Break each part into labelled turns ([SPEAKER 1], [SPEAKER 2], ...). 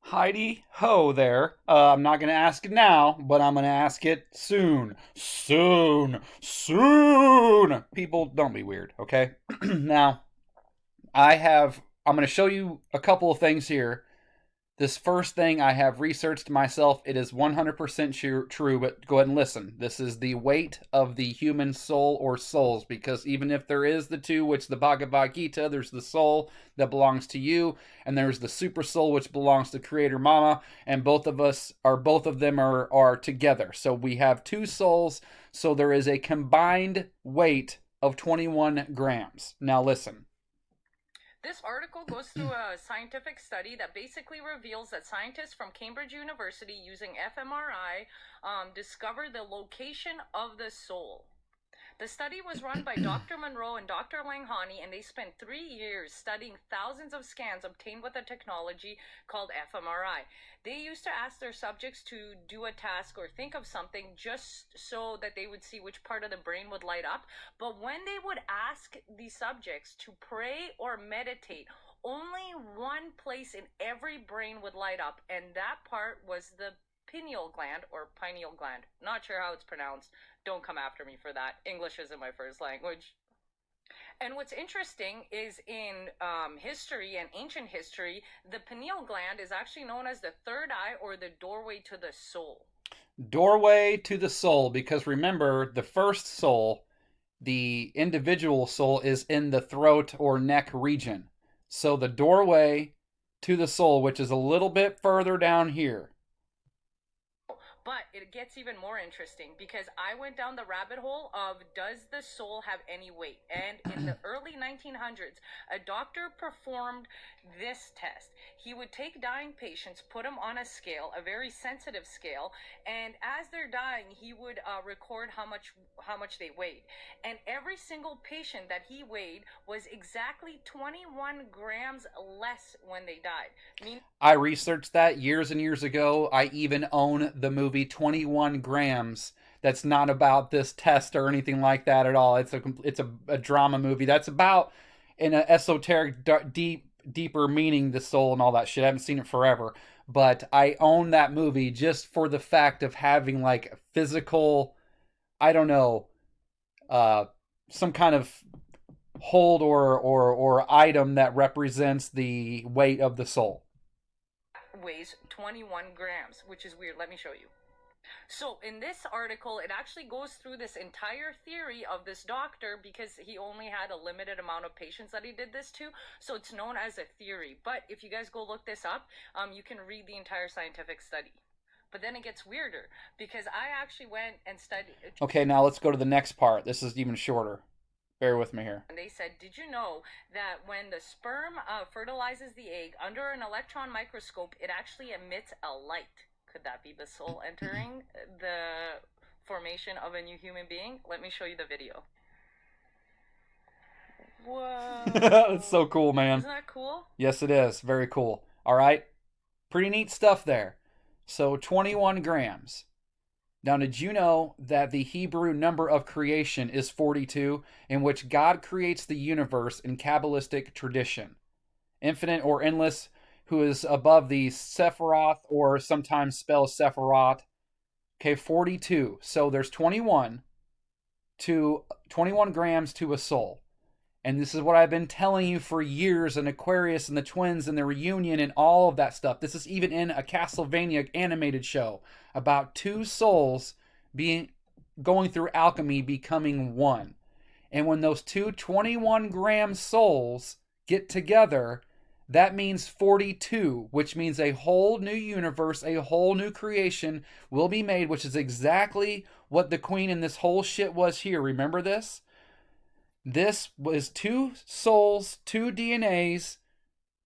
[SPEAKER 1] Heidi ho there. I'm not going to ask it now, but I'm going to ask it soon. Soon. Soon. People, don't be weird, okay? Now, I'm going to show you a couple of things here. This first thing I have researched myself. It is 100% true, but go ahead and listen. This is the weight of the human soul or souls, because even if there is the two, which the Bhagavad Gita, there's the soul that belongs to you, and there's the super soul, which belongs to Creator Mama, and both of them are together. So we have two souls, so there is a combined weight of 21 grams. Now listen.
[SPEAKER 2] This article goes through a scientific study that basically reveals that scientists from Cambridge University using fMRI discovered the location of the soul. The study was run by Dr. Monroe and Dr. Langhani, and they spent 3 years studying thousands of scans obtained with a technology called fMRI. They used to ask their subjects to do a task or think of something just so that they would see which part of the brain would light up. But when they would ask the subjects to pray or meditate, only one place in every brain would light up, and that part was the pineal gland or pineal gland. Not sure how it's pronounced. Don't come after me for that. English isn't my first language. And what's interesting is in history and ancient history, the pineal gland is actually known as the third eye or the doorway to the soul.
[SPEAKER 1] Doorway to the soul, because remember, the first soul, the individual soul, is in the throat or neck region. So the doorway to the soul, which is a little bit further down here.
[SPEAKER 2] But it gets even more interesting because I went down the rabbit hole of does the soul have any weight? And in the early 1900s, a doctor performed this test. He would take dying patients, put them on a scale, a very sensitive scale, and as they're dying, he would record how much they weighed. And every single patient that he weighed was exactly 21 grams less when they died.
[SPEAKER 1] I researched that years and years ago. I even own the movie 21 Grams. That's not about this test or anything like that at all. It's a drama movie that's about in an esoteric, deeper meaning, the soul and all that shit. I haven't seen it forever, but I own that movie just for the fact of having like physical, I don't know, uh, some kind of hold or item that represents the weight of the soul.
[SPEAKER 2] weighs 21 grams, which is weird. Let me show you. So in this article, it actually goes through this entire theory of this doctor because he only had a limited amount of patients that he did this to. So it's known as a theory. But if you guys go look this up, you can read the entire scientific study. But then it gets weirder because I actually went and studied.
[SPEAKER 1] Okay, now let's go to the next part. This is even shorter. Bear with me here.
[SPEAKER 2] And they said, did you know that when the sperm fertilizes the egg under an electron microscope, it actually emits a light? Could that be the soul entering the formation of a new human being? Let me show you the video.
[SPEAKER 1] It's
[SPEAKER 2] Whoa.
[SPEAKER 1] so cool, man.
[SPEAKER 2] Isn't that cool?
[SPEAKER 1] Yes, it is. Very cool. All right. Pretty neat stuff there. So 21 grams. Now, did you know that the Hebrew number of creation is 42, in which God creates the universe in Kabbalistic tradition? Infinite or endless, who is above the Sephiroth, or sometimes spelled Sephiroth. Okay, 42. So there's 21 grams to a soul. And this is what I've been telling you for years in Aquarius and the twins and the reunion and all of that stuff. This is even in a Castlevania animated show about two souls being going through alchemy, becoming one. And when those two 21-gram souls get together, that means 42, which means a whole new universe, a whole new creation will be made, which is exactly what the queen in this whole shit was here. Remember this? This was two souls, two DNAs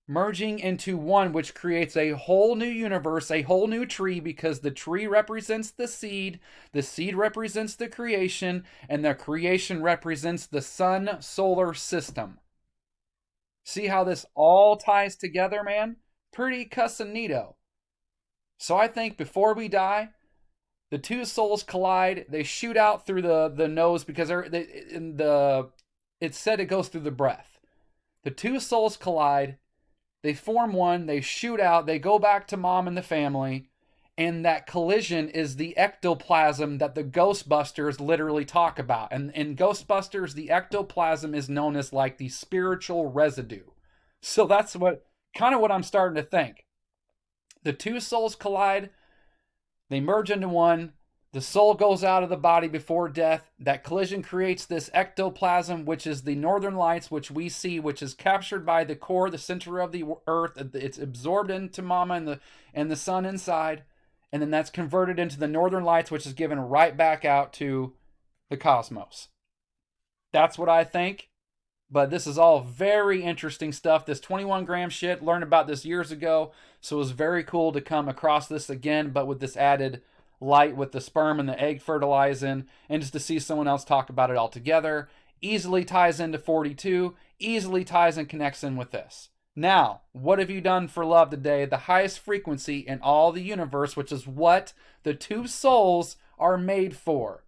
[SPEAKER 1] merging into one, which creates a whole new universe, a whole new tree, because the tree represents the seed represents the creation, and the creation represents the sun solar system. See how this all ties together, man? Pretty cussin' neato. So I think before we die, the two souls collide. They shoot out through the nose because it's said it goes through the breath. The two souls collide. They form one, they shoot out, they go back to mom and the family, and that collision is the ectoplasm that the Ghostbusters literally talk about. And in Ghostbusters, the ectoplasm is known as like the spiritual residue. So that's what I'm starting to think. The two souls collide, they merge into one. The soul goes out of the body before death. That collision creates this ectoplasm, which is the northern lights, which we see, which is captured by the core, the center of the earth. It's absorbed into mama and the sun inside. And then that's converted into the northern lights, which is given right back out to the cosmos. That's what I think. But this is all very interesting stuff. This 21 gram shit, learned about this years ago. So it was very cool to come across this again, but with this added light with the sperm and the egg fertilizing, and just to see someone else talk about it all together. Easily ties into 42, easily ties and connects in with this. Now, what have you done for love today? The highest frequency in all the universe, which is what the two souls are made for.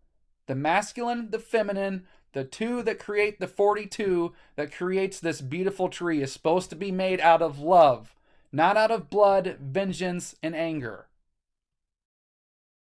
[SPEAKER 1] The masculine, the feminine, the two that create the 42 that creates this beautiful tree is supposed to be made out of love, not out of blood, vengeance, and anger.